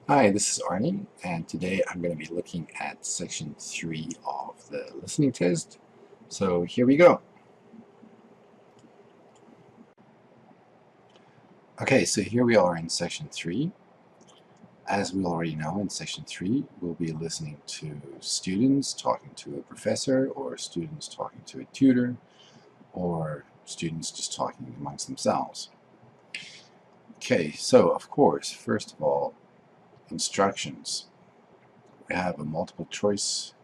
Hi, this is Arnie, and today I'm going to be looking at section 3 of the listening test. So here we go. Okay, so here we are in section 3. As we already know, in section 3, we'll be listening to students talking to a professor, or students talking to a tutor, or students just talking amongst themselves. Okay, so of course, first of all, instructions. We have a multiple choice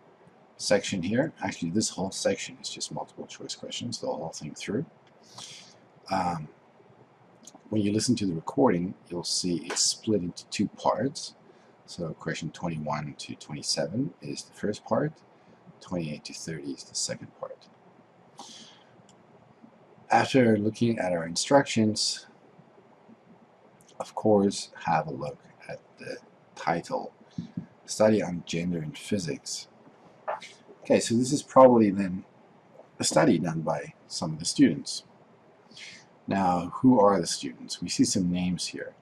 section here. Actually, this whole section is just multiple choice questions, the whole thing through. Um, when you listen to the recording, you'll see it's split into two parts. So question 21 to 27 is the first part, 28 to 30 is the second part. After looking at our instructions, of course, have a look at the title, Study on Gender in Physics. Okay, so this is probably then a study done by some of the students. Now, who are the students? We see some names here.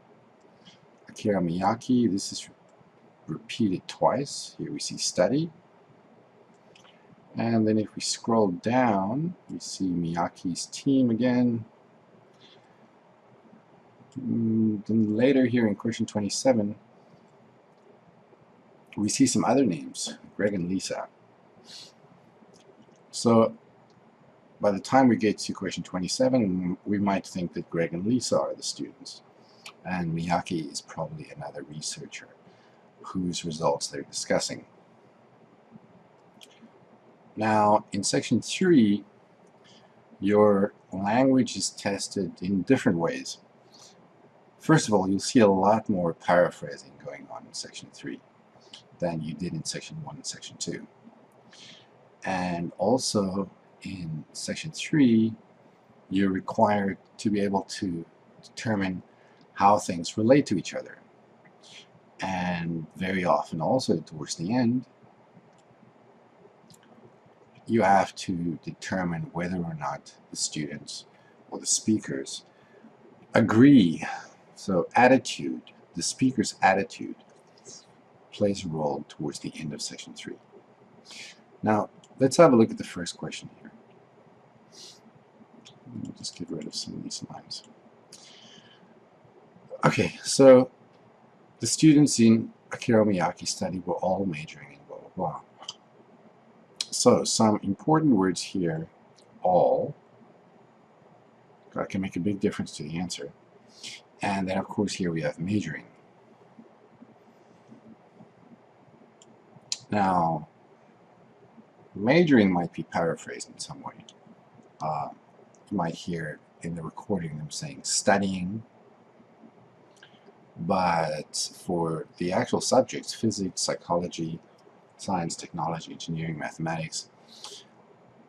Akira Miyake, this is repeated twice. Here we see study. And then if we scroll down, we see Miyake's team again. Then later here in question 27, we see some other names, Greg and Lisa. So by the time we get to question 27, we might think that Greg and Lisa are the students. And Miyake is probably another researcher whose results they're discussing. Now, in section 3, your language is tested in different ways. First of all, you'll see a lot more paraphrasing going on in section 3 than you did in section 1 and section 2. And also in section 3, you're required to be able to determine how things relate to each other. And very often also towards the end, you have to determine whether or not the students or the speakers agree. So attitude, the speaker's attitude, plays a role towards the end of section 3. Now, let's have a look at the first question here. Let me just get rid of some of these lines. Okay, so the students in Akira Miyake's study were all majoring in blah, blah, blah. So some important words here, all, that can make a big difference to the answer. And then of course here we have majoring. Now, majoring might be paraphrased in some way. You might hear in the recording them saying studying, but for the actual subjects, physics, psychology, science, technology, engineering, mathematics,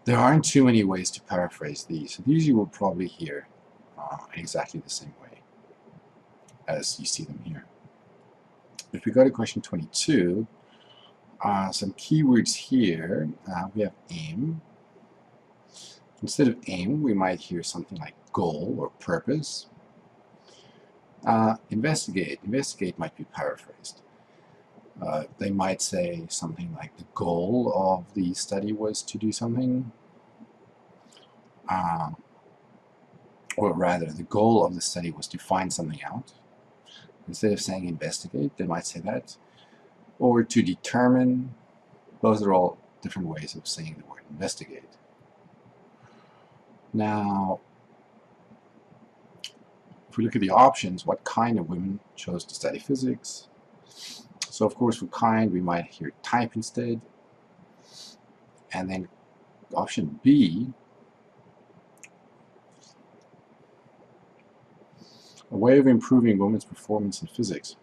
there aren't too many ways to paraphrase these. So these you will probably hear exactly the same way as you see them here. If we go to question 22, some keywords here, we have aim. Instead of aim, we might hear something like goal or purpose. Investigate. Investigate might be paraphrased. They might say something like the goal of the study was to do something. Or rather, the goal of the study was to find something out. Instead of saying investigate, they might say that. Or to determine. Those are all different ways of saying the word investigate. Now, if we look at the options, what kind of women chose to study physics? So of course for kind we might hear type instead. And then option B, a way of improving women's performance in physics.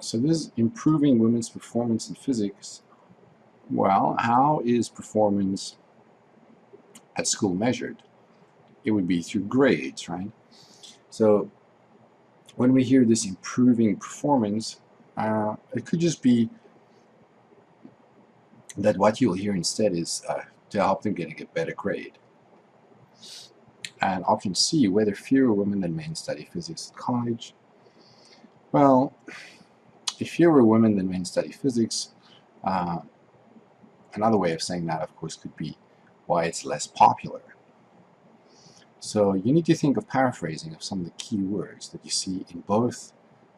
So this is improving women's performance in physics. Well, how is performance at school measured? It would be through grades, right? So when we hear this improving performance, it could just be that what you'll hear instead is to help them get a better grade. And option C, whether fewer women than men study physics at college. Well, if fewer women than men study physics, uh, another way of saying that, of course, could be why it's less popular. So you need to think of paraphrasing of some of the key words that you see in both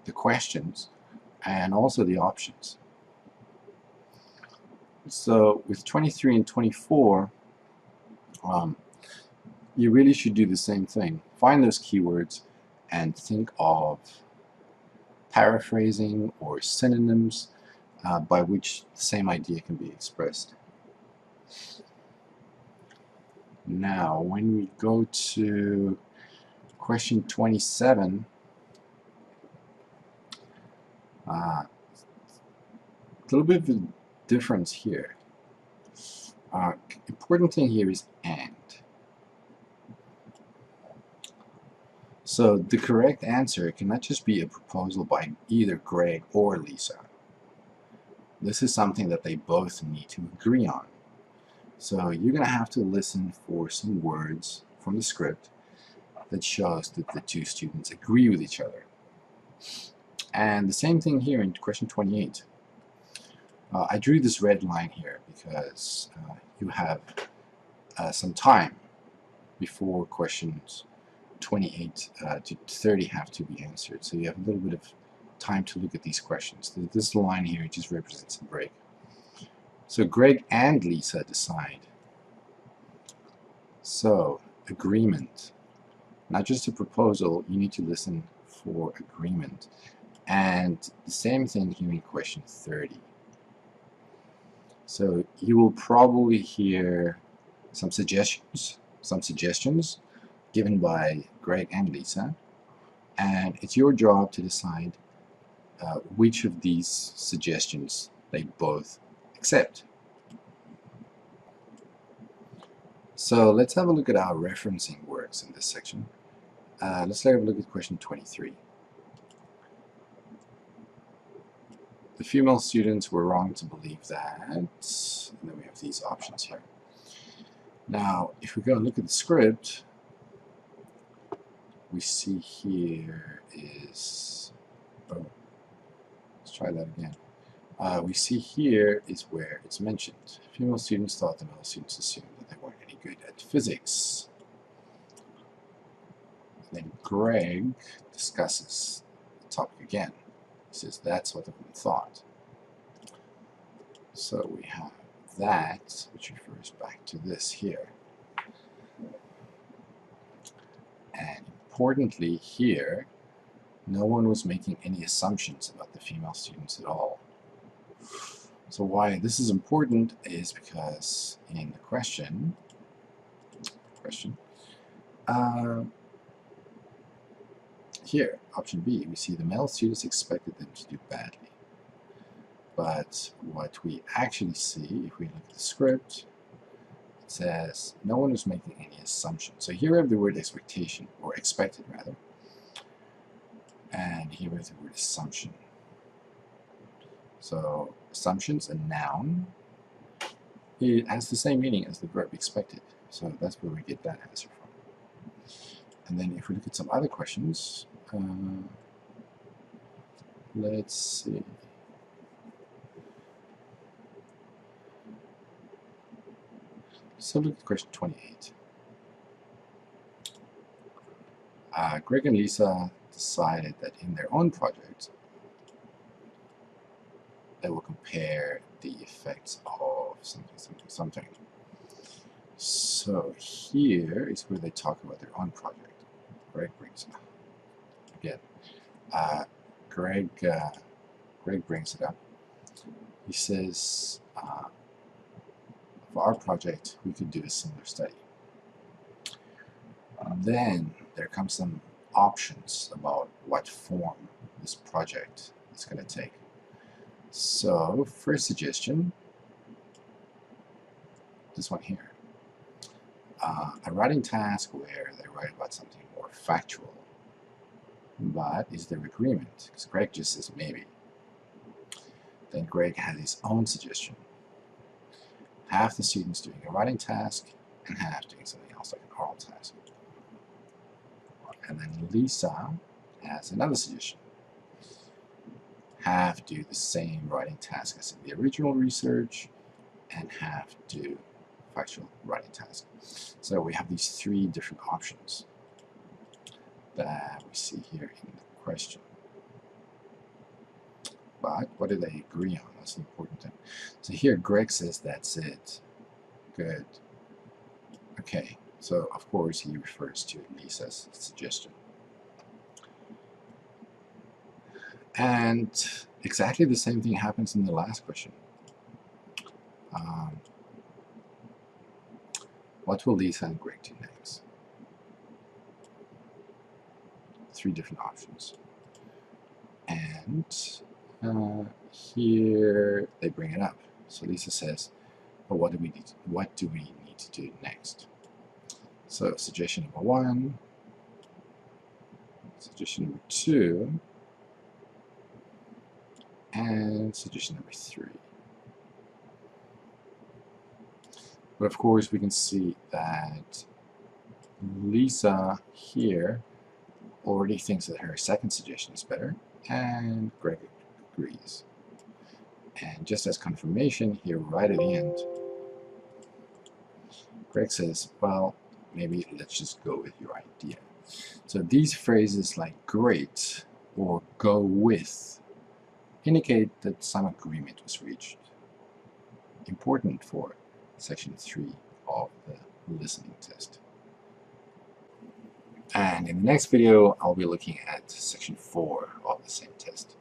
the questions and also the options. So with 23 and 24, you really should do the same thing. Find those keywords and think of paraphrasing or synonyms by which the same idea can be expressed. Now, when we go to question 27, a little bit of a difference here. Important thing here is and. So the correct answer cannot just be a proposal by either Greg or Lisa. This is something that they both need to agree on. So you're going to have to listen for some words from the script that shows that the two students agree with each other. And the same thing here in question 28. I drew this red line here because you have some time before questions 28 to 30 have to be answered. So you have a little bit of time to look at these questions. This line here just represents a break. So Greg and Lisa decide. So agreement, not just a proposal, you need to listen for agreement. And the same thing here in question 30. So you will probably hear some suggestions given by Greg and Lisa, and it's your job to decide which of these suggestions they both accept. So let's have a look at how referencing works in this section. Let's have a look at question 23. The female students were wrong to believe that, and then we have these options here. Now, if we go and look at the script, we see here is, let's try that again. We see here is where it's mentioned. Female students thought the male students assumed that they weren't any good at physics. Then Greg discusses the topic again. He says that's what the woman thought. So we have that, which refers back to this here. And importantly here, no one was making any assumptions about the female students at all. So why this is important is because in the question, here, option B, we see the male students expected them to do badly. But what we actually see, if we look at the script, it says no one was making any assumptions. So here we have the word expectation, or expected rather. And here we have the word assumption. So assumptions, a noun, it has the same meaning as the verb expected. So that's where we get that answer from. And then if we look at some other questions, let's see. So look at question 28. Greg and Lisa decided that in their own project, they will compare the effects of something. So here is where they talk about their own project. Greg brings it up. Again, Greg brings it up. He says, for our project, we could do a similar study. Then there comes some options about what form this project is going to take. So, first suggestion, this one here. A writing task where they write about something more factual. But is there agreement? Because Greg just says maybe. Then Greg has his own suggestion. Half the students doing a writing task and half doing something else like an oral task. And then Lisa has another suggestion. half do the same writing task as in the original research, and half do factual writing task. So we have these three different options that we see here in the question. But what do they agree on? That's the important thing. So here Greg says that's it. Good. Okay, so of course he refers to Lisa's suggestion. And exactly the same thing happens in the last question. What will Lisa and Greg do next? Three different options. And here they bring it up. So Lisa says, well, what do we need to do next? So suggestion number 1, suggestion number 2, and suggestion number 3. But of course we can see that Lisa here already thinks that her second suggestion is better, and Greg agrees. And just as confirmation here right at the end, Greg says, well, maybe let's just go with your idea. So these phrases like great or go with indicate that some agreement was reached. Important for section 3 of the listening test. And in the next video, I'll be looking at section 4 of the same test.